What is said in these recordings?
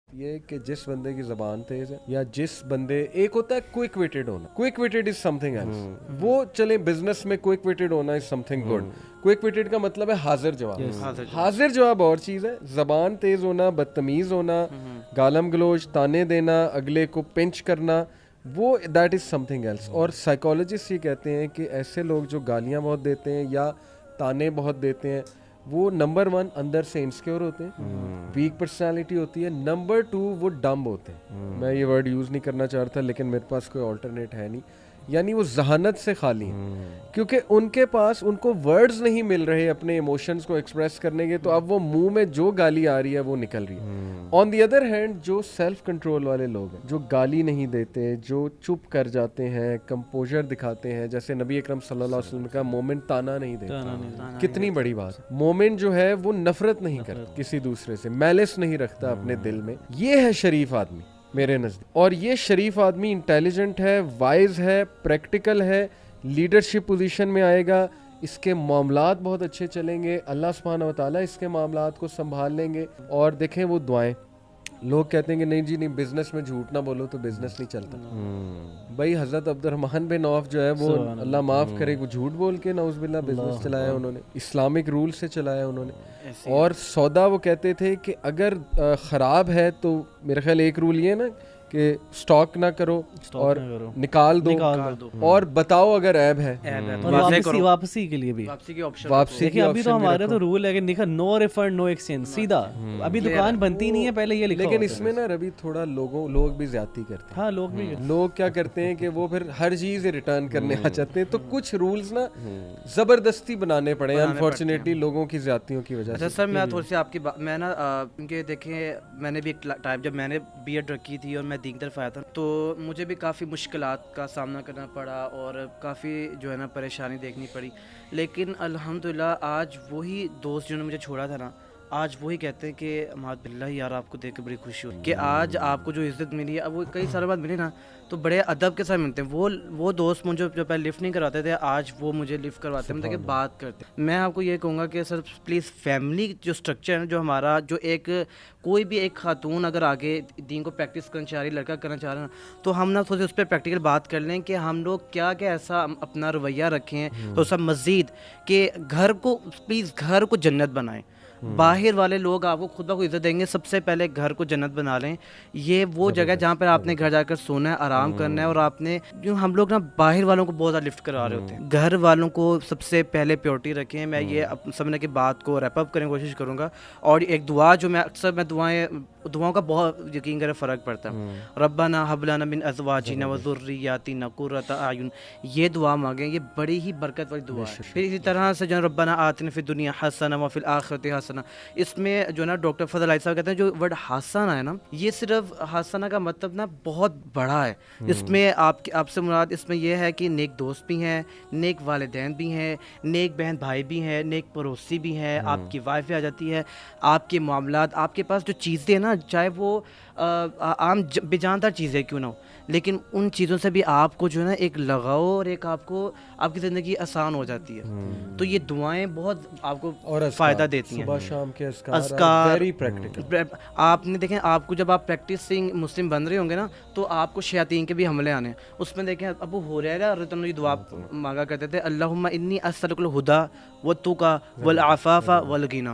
یہ کہ جس بندے کی زبان تیز ہے یا جس بندے ایک ہوتا ہے کوئک ویٹڈ ہونا. Quick witted is something else. وہ چلے بزنس میں کوئک ویٹڈ ہونا is something good. Quick witted کا مطلب ہے حاضر جواب. حاضر جواب اور چیز ہے. زبان تیز ہونا, بدتمیز ہونا, گالم گلوچ, تانے دینا, اگلے کو پنچ کرنا, وہ that is something else. اور سائیکالوجسٹ یہ کہتے ہیں کہ ایسے لوگ جو گالیاں بہت دیتے ہیں یا تانے بہت دیتے ہیں وہ نمبر 1 اندر سے انسیکیور ہوتے ہیں, ویک پرسنالٹی ہوتی ہے. نمبر 2 وہ ڈمب ہوتے ہیں. میں یہ ورڈ یوز نہیں کرنا چاہ رہا تھا لیکن میرے پاس کوئی آلٹرنیٹ ہے نہیں. یعنی وہ ذہانت سے خالی ہیں کیونکہ ان کے پاس ان کو ورڈز نہیں مل رہے اپنے ایموشنز کو ایکسپریس کرنے کے, تو اب وہ منہ میں جو گالی آ رہی ہے وہ نکل رہی ہے. آن دی ادر ہینڈ جو سیلف کنٹرول والے لوگ ہیں, جو گالی نہیں دیتے, جو چپ کر جاتے ہیں, کمپوزر دکھاتے ہیں, جیسے نبی اکرم صلی اللہ علیہ وسلم کا مومن تانا نہیں دیتا. کتنی بڑی بات. مومن جو ہے وہ نفرت نہیں کرتا کسی دوسرے سے, میلس نہیں رکھتا اپنے دل میں. یہ ہے شریف آدمی میرے نزدیک. اور یہ شریف آدمی انٹیلیجنٹ ہے, وائز ہے, پریکٹیکل ہے, لیڈرشپ پوزیشن میں آئے گا, اس کے معاملات بہت اچھے چلیں گے, اللہ سبحانہ و تعالیٰ اس کے معاملات کو سنبھال لیں گے. اور دیکھیں وہ دعائیں, لوگ کہتے ہیں کہ نہیں جی نہیں بزنس میں جھوٹ نہ بولو تو بزنس نہیں چلتا. بھائی حضرت عبد الرحمن بن عوف جو ہے وہ اللہ معاف کرے وہ جھوٹ بول کے نعوذ باللہ بزنس چلایا انہوں نے, اسلامک رول سے چلایا انہوں نے. اور سودا وہ کہتے تھے کہ اگر خراب ہے تو میرا خیال ایک رول یہ ہے نا کہ سٹاک نہ کرو اور نکال دو, اور بتاؤ اگر عیب ہے. واپسی کے لیے بھی واپسی کی ابھی تو ہمارے تو رول ہے کہ نو ریفنڈ نو ایکسچینج, سیدھا. ابھی دکان بنتی نہیں ہے پہلے یہ لکھا. لیکن اس میں نا ربی تھوڑا لوگ بھی زیادتی کرتے ہیں. ہاں لوگ کیا کرتے ہیں کہ وہ پھر ہر چیز ریٹرن کرنے آ جاتے ہیں, تو کچھ رولز نا زبردستی بنانے پڑے انفارچونیٹلی لوگوں کی زیادتیوں کی وجہ سے. سر میں تھوڑی سی آپ کی بات, میں نا کیونکہ دیکھیں میں نے بھی ایک ٹائم جب میں نے بی ایڈ رکھی تھی اور میں دین طرف آیا تھا تو مجھے بھی کافی مشکلات کا سامنا کرنا پڑا اور کافی جو ہے نا پریشانی دیکھنی پڑی. لیکن الحمدللہ آج وہی دوست جنہوں نے مجھے چھوڑا تھا نا, آج وہی کہتے ہیں کہ مہاد باللہ یار آپ کو دیکھ کے بڑی خوشی ہوئی کہ آج آپ کو جو عزت ملی ہے, اب وہ کئی سالوں بعد ملی نا تو بڑے ادب کے ساتھ ملتے ہیں. وہ دوست مجھے جو پہلے لفٹ نہیں کرواتے تھے آج وہ مجھے لفٹ کرواتے ہیں, مطلب کہ بات کرتے ہیں. میں آپ کو یہ کہوں گا کہ سر پلیز فیملی جو اسٹرکچر ہے جو ہمارا, جو ایک کوئی بھی ایک خاتون اگر آگے دین کو پریکٹس کرنا چاہ رہی, لڑکا کرنا چاہ رہا ہے تو ہم نا تھوڑی اس پہ پریکٹیکل بات کر لیں کہ ہم لوگ کیا کیا ایسا اپنا رویہ رکھیں تو سب مزید کہ گھر کو پلیز گھر کو جنت بنائیں. باہر والے لوگ آپ کو خود بخود عزت دیں گے, سب سے پہلے گھر کو جنت بنا لیں. یہ وہ جگہ جہاں پر آپ نے گھر جا کر سونا ہے, آرام کرنا ہے. اور آپ نے جو ہم لوگ نا باہر والوں کو بہت زیادہ لفٹ کروا رہے ہوتے ہیں, گھر والوں کو سب سے پہلے پیورٹی رکھیں. میں یہ سمجھنے کی بات کو ریپ اپ کرنے کی کوشش کروں گا. اور ایک دعا جو میں اکثر میں دعاؤں کا بہت یقین کرے فرق پڑتا ہے. ربنا هب لنا من ازواجنا وذرياتنا قرة اعین, یہ دعا مانگیں, یہ بڑی ہی برکت والی دعا ہے. پھر اسی طرح سے جو ربنا آتنا فی الدنیا حسنہ وفی الآخرۃ حسنہ, اس میں جو نا ڈاکٹر فضل علی صاحب کہتے ہیں جو ورڈ حسنہ ہے نا, یہ صرف حسنہ کا مطلب نا بہت بڑا ہے. اس میں آپ سے مراد اس میں یہ ہے کہ نیک دوست بھی ہیں, نیک والدین بھی ہیں, نیک بہن بھائی بھی ہیں, نیک پڑوسی بھی ہیں, آپ کی وائف بھی آ جاتی ہے, آپ کے معاملات, آپ کے پاس جو چیزیں ہیں نا چاہے وہ عام بے جاندار چیزیں کیوں نہ ہو, لیکن ان چیزوں سے بھی آپ کو جو ہے نا ایک لگاؤ اور ایک آپ کو آپ کی زندگی آسان ہو جاتی ہے. تو یہ دعائیں بہت آپ کو فائدہ دیتی ہیں. صبح شام کے اذکار ویری پریکٹیکل. آپ نے دیکھیں آپ کو جب آپ پریکٹسنگ مسلم بن رہے ہوں گے نا تو آپ کو شیاطین کے بھی حملے آنے ہیں. اس میں دیکھیں ابو ہریرہ رضی اللہ عنہ دعا مانگا کرتے تھے, اللہم انی اسألک الہدی والتقی والعفاف والغنی.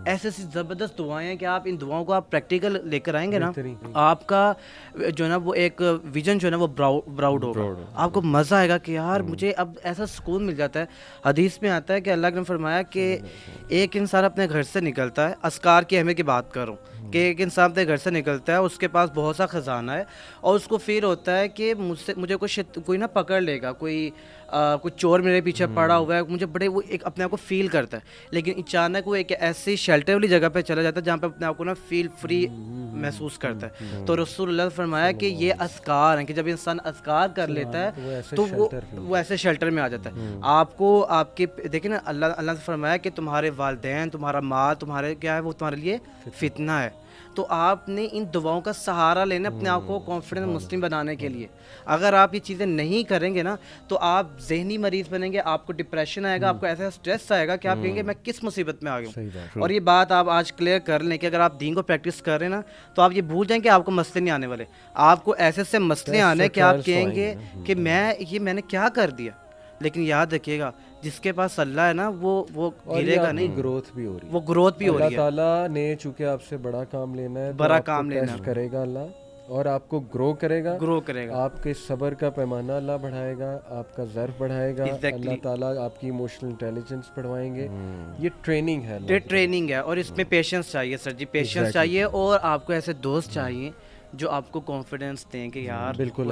ایسی زبردست دعائیں ہیں کہ آپ ان دعاؤں کو آپ پریکٹیکل لے کر آئیں گے نا, آپ کا جو ہے نا وہ ایک ویژن جو ہے نا وہ براؤڈ ہوگا. آپ کو مزہ آئے گا کہ یار مجھے اب ایسا سکون مل جاتا ہے. حدیث میں آتا ہے کہ اللہ نے فرمایا کہ ایک انسان اپنے گھر سے نکلتا ہے, اذکار کی اہمیت کی بات کر رہا ہوں, کہ ایک انسان اپنے گھر سے نکلتا ہے, اس کے پاس بہت سا خزانہ ہے اور اس کو فیل ہوتا ہے کہ مجھے کوئی نہ پکڑ لے گا, کوئی چور میرے پیچھے پڑا ہوا ہے, مجھے بڑے وہ ایک اپنے آپ کو فیل کرتا ہے. لیکن اچانک وہ ایک ایسی شیلٹر والی جگہ پہ چلا جاتا ہے جہاں پہ اپنے آپ کو نا فیل فری محسوس کرتا ہے. تو رسول اللہ نے فرمایا کہ یہ اذکار ہیں کہ جب انسان اذکار کر لیتا ہے تو وہ ایسے شیلٹر میں آ جاتا ہے. آپ کو آپ کے دیکھیں نا اللہ نے فرمایا کہ تمہارے والدین, تمہارا مال, تمہارے کیا ہے وہ تمہارے لیے فتنہ ہے. تو آپ نے ان دعاؤں کا سہارا لینا اپنے آپ کو کانفیڈنٹ مسلم بنانے کے لیے. اگر آپ یہ چیزیں نہیں کریں گے نا تو آپ ذہنی مریض بنیں گے, آپ کو ڈپریشن آئے گا, آپ کو ایسا اسٹریس آئے گا کہ آپ کہیں گے میں کس مصیبت میں آ گیا ہوں. اور یہ بات آپ آج کلیئر کر لیں کہ اگر آپ دین کو پریکٹس کر رہے ہیں نا تو آپ یہ بھول جائیں کہ آپ کو مسئلے نہیں آنے والے. آپ کو ایسے مسئلے آنے کہ آپ کہیں گے کہ میں نے کیا کر دیا. لیکن یاد رکھیے گا جس کے پاس اللہ ہے نا وہ گرے گا نہیں, گروتھ بھی ہو رہی ہے, وہ گروتھ بھی ہو رہی ہے. اللہ تعالیٰ نے چونکہ آپ سے بڑا کام لینا ہے, بڑا کام لینا کرے گا اللہ, اور آپ کو گرو کرے گا, آپ کے صبر کا پیمانہ اللہ بڑھائے گا, آپ کا ظرف بڑھائے گا, اللہ تعالیٰ آپ کی ایموشنل انٹیلیجنس بڑھوائیں گے. یہ ٹریننگ ہے, یہ ٹریننگ ہے, اور اس میں پیشنس چاہیے سر جی, پیشنس چاہیے, اور آپ کو ایسے دوست چاہیے جو آپ کو کانفیڈنس دیں کہ یار بالکل.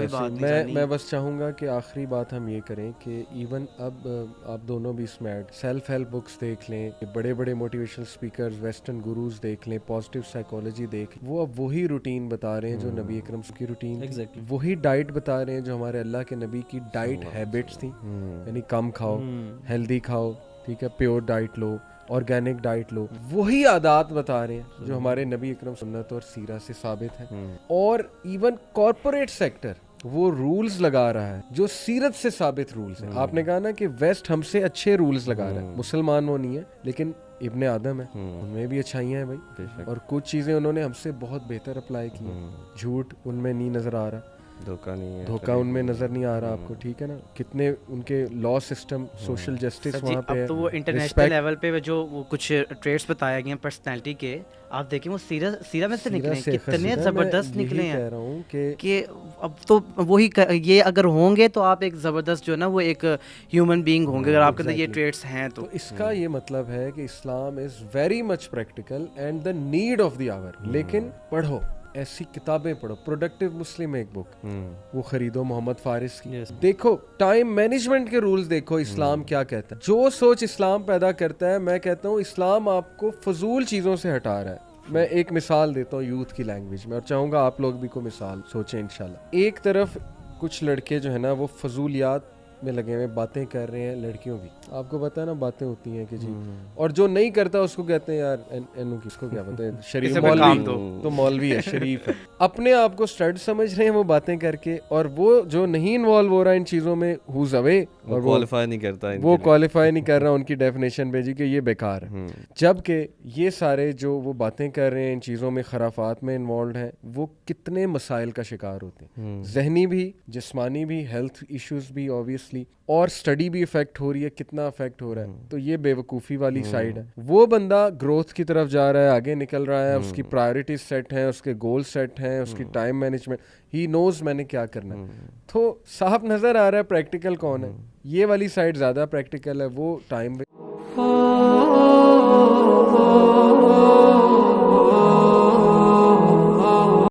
میں بس چاہوں گا کہ آخری بات ہم یہ کریں کہ ایون اب آپ دونوں بھی اس میں ایڈ سیلف ہیلپ بکس دیکھ لیں, بڑے بڑے موٹیویشنل اسپیکرز, ویسٹرن گروز دیکھ لیں, پازیٹیو سائیکالوجی دیکھ لیں, وہ اب وہی روٹین بتا رہے ہیں جو نبی اکرم کی روٹین, وہی ڈائٹ بتا رہے ہیں جو ہمارے اللہ کے نبی کی ڈائٹ ہیبٹس تھیں, یعنی کم کھاؤ, ہیلدی کھاؤ, ٹھیک ہے, پیور ڈائٹ لو, آرگینک ڈائٹ لو, وہی عادات بتا رہے ہیں جو ہمارے نبی اکرم سنت اور سیرہ سے ثابت ہے. اور ایون کارپوریٹ سیکٹر وہ رولز لگا رہا ہے جو سیرت سے ثابت رولز ہیں. آپ نے کہا نا کہ ویسٹ ہم سے اچھے رولز لگا رہا ہے, مسلمان وہ نہیں ہے لیکن ابن آدم ہے, ان میں بھی اچھائیاں ہیں بھائی, اور کچھ چیزیں انہوں نے ہم سے بہت بہتر اپلائی کی ہیں. جھوٹ ان میں نہیں نظر آ رہا, دھوکہ ان میں نظر نہیں آ رہا آپ کو, ٹھیک ہے نا, کتنے ان کے لا سسٹم, سوشل جسٹس وہاں پہ. اب تو وہ انٹرنیشنل لیول پہ جو وہ کچھ ٹریٹس بتایا گئے ہیں پرسنالٹی کے, آپ دیکھیں وہ سیرہ میں سے نکلے ہیں, کتنے زبردست نکلے ہیں. کہہ رہا ہوں کہ اب تو وہی یہ اگر ہوں گے تو آپ ایک زبردست جو ہے نا وہ ایک ہیومن بینگ ہوں گے اگر آپ کے اندر یہ ٹریٹس ہیں. تو اس کا یہ مطلب ہے کہ Islam is very much practical and the need of the hour. لیکن پڑھو, ایسی کتابیں پڑھو, پروڈکٹیو مسلم ایک بک وہ خریدو محمد فارس کی, دیکھو ٹائم مینجمنٹ کے رولز دیکھو, اسلام کیا کہتا ہے. جو سوچ اسلام پیدا کرتا ہے, میں کہتا ہوں اسلام آپ کو فضول چیزوں سے ہٹا رہا ہے. میں ایک مثال دیتا ہوں یوتھ کی لینگویج میں, اور چاہوں گا آپ لوگ بھی کوئی مثال سوچیں انشاءاللہ. ایک طرف کچھ لڑکے جو ہے نا وہ فضولیات میں لگے ہوئے باتیں کر رہے ہیں لڑکیوں کی, آپ کو پتہ ہے نا باتیں ہوتی ہیں کہ جی, اور جو نہیں کرتا اس کو کہتے ہیں یار انو کس کو کیا پتہ ہے, شریف مولوی تو مولوی ہے, شریف ہے, اپنے آپ کو سٹڈ سمجھ رہے ہیں وہ باتیں کر کے, اور وہ جو نہیں انوالو ہو رہا ان چیزوں میں ہوز اوے, اور وہ کوالیفائی نہیں کر رہا ان کی ڈیفینیشن پہ جی کہ یہ بیکار ہے. جبکہ یہ سارے جو وہ باتیں کر رہے ہیں ان چیزوں میں, خرافات میں انوالوڈ ہیں, وہ کتنے مسائل کا شکار ہوتے ہیں, ذہنی بھی, جسمانی بھی, ہیلتھ ایشوز بھی obviously, اور سٹڈی بھی افیکٹ ہو رہی ہے, کتنا افیکٹ ہو رہا ہے. تو یہ بے وقوفی والی سائڈ ہے. وہ بندہ گروتھ کی طرف جا رہا ہے, آگے نکل رہا ہے, اس کی پرائرٹیز سیٹ ہیں, اس کے گول سیٹ ہیں, اس کی ٹائم مینجمنٹ, ہی نوز میں نے کیا کرنا ہے. تو صاف نظر آ رہا ہے پریکٹیکل کون ہے. یہ والی سائڈ زیادہ پریکٹیکل ہے, وہ ٹائم